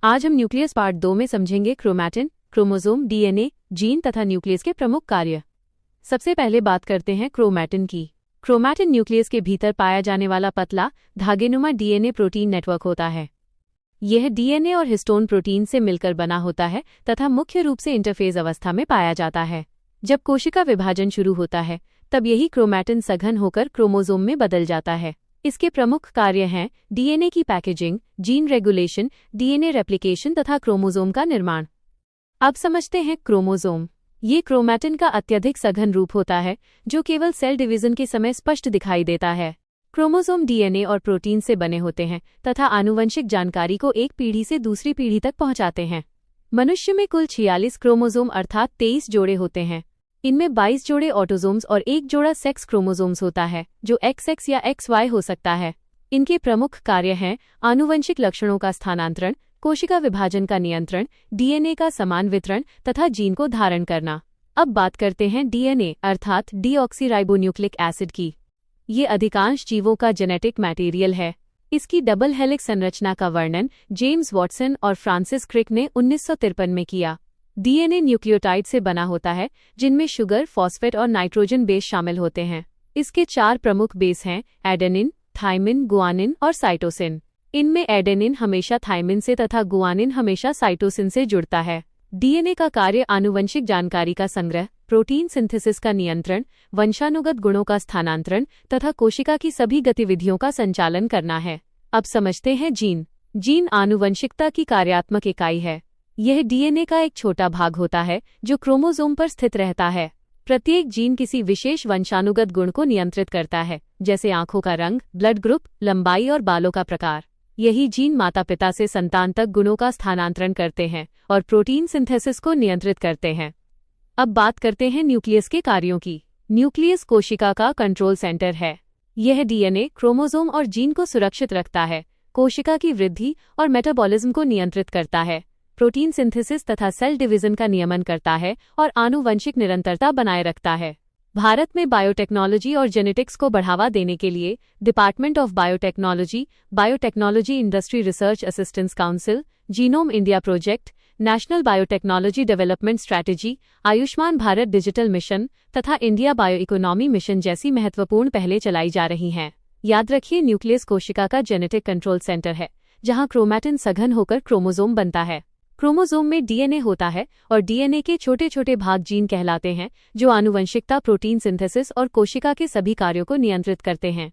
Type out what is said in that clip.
आज हम nucleus part 2 में समझेंगे क्रोमैटिन, क्रोमोसोम, डीएनए, जीन तथा न्यूक्लियस के प्रमुख कार्य। सबसे पहले बात करते हैं क्रोमैटिन की। क्रोमैटिन न्यूक्लियस के भीतर पाया जाने वाला पतला धागेनुमा डीएनए प्रोटीन नेटवर्क होता है। यह डीएनए और हिस्टोन प्रोटीन से मिलकर बना होता है तथा मुख्य रूप से इंटरफेज अवस्था में पाया जाता है। जब कोशिका विभाजन शुरू होता है तब यही क्रोमैटिन सघन होकर क्रोमोसोम में बदल जाता है। इसके प्रमुख कार्य हैं डीएनए की packaging, gene regulation, DNA replication तथा क्रोमोसोम का निर्माण। अब समझते हैं क्रोमोसोम। ये क्रोमैटिन का अत्यधिक सघन रूप होता है जो केवल सेल डिवीजन के समय स्पष्ट दिखाई देता है। क्रोमोसोम डीएनए और प्रोटीन से बने होते हैं तथा आनुवंशिक जानकारी को एक पीढ़ी से दूसरी पीढ़ी तक पहुंचाते हैं। मनुष्य में कुल 46 क्रोमोसोम अर्थात 23 जोड़े होते हैं। इनमें 22 जोड़े ऑटोसोम्स और एक जोड़ा सेक्स क्रोमोसोम्स होता है जो XX या XY हो सकता है। इनके प्रमुख कार्य हैं आनुवंशिक लक्षणों का स्थानांतरण, कोशिका विभाजन का नियंत्रण, डीएनए का समान वितरण तथा जीन को धारण करना। अब बात करते हैं डीएनए अर्थात डीऑक्सीराइबोन्यूक्लिक एसिड की। ये अधिकांश जीवों का जेनेटिक मटेरियल है। इसकी डबल हेलिक्स संरचना का वर्णन जेम्स वॉटसन और फ्रांसिस क्रिक ने 1953 में किया। डीएनए न्यूक्लियोटाइड से बना होता है जिनमें शुगर, फॉस्फेट और नाइट्रोजन बेस शामिल होते हैं। इसके 4 प्रमुख बेस हैं एडेनिन, थाइमिन, गुआनिन और साइटोसिन। इनमें एडेनिन हमेशा थाइमिन से तथा गुआनिन हमेशा साइटोसिन से जुड़ता है। डीएनए का कार्य आनुवंशिक जानकारी का संग्रह, प्रोटीन सिंथेसिस का नियंत्रण, वंशानुगत गुणों का स्थानांतरण तथा कोशिका की सभी गतिविधियों का संचालन करना है। अब समझते हैं जीन। जीन आनुवंशिकता की कार्यात्मक इकाई है। यह डीएनए का एक छोटा भाग होता है जो क्रोमोसोम पर स्थित रहता है। प्रत्येक जीन किसी विशेष वंशानुगत गुण को नियंत्रित करता है, जैसे आंखों का रंग, ब्लड ग्रुप, लंबाई और बालों का प्रकार। यही जीन माता पिता से संतान तक गुणों का स्थानांतरण करते हैं और प्रोटीन सिंथेसिस को नियंत्रित करते हैं। अब बात करते हैं न्यूक्लियस के कार्यों की। न्यूक्लियस कोशिका का कंट्रोल सेंटर है। यह डीएनए, क्रोमोसोम और जीन को सुरक्षित रखता है, कोशिका की वृद्धि और मेटाबॉलिज्म को नियंत्रित करता है, प्रोटीन सिंथेसिस तथा सेल डिवीजन का नियमन करता है और आनुवंशिक निरंतरता बनाए रखता है। भारत में बायोटेक्नोलॉजी और जेनेटिक्स को बढ़ावा देने के लिए department of biotechnology, biotechnology industry research assistance council, genome India project, national biotechnology development strategy, Ayushman Bharat digital mission तथा इंडिया बायो इकोनॉमी मिशन जैसी महत्वपूर्ण पहलें चलाई जा रही हैं। याद रखिए, न्यूक्लियस कोशिका का जेनेटिक कंट्रोल सेंटर है जहां क्रोमैटिन सघन होकर क्रोमोसोम बनता है। क्रोमोसोम में डीएनए होता है और डीएनए के छोटे छोटे भाग जीन कहलाते हैं जो आनुवंशिकता, प्रोटीन सिंथेसिस और कोशिका के सभी कार्यों को नियंत्रित करते हैं।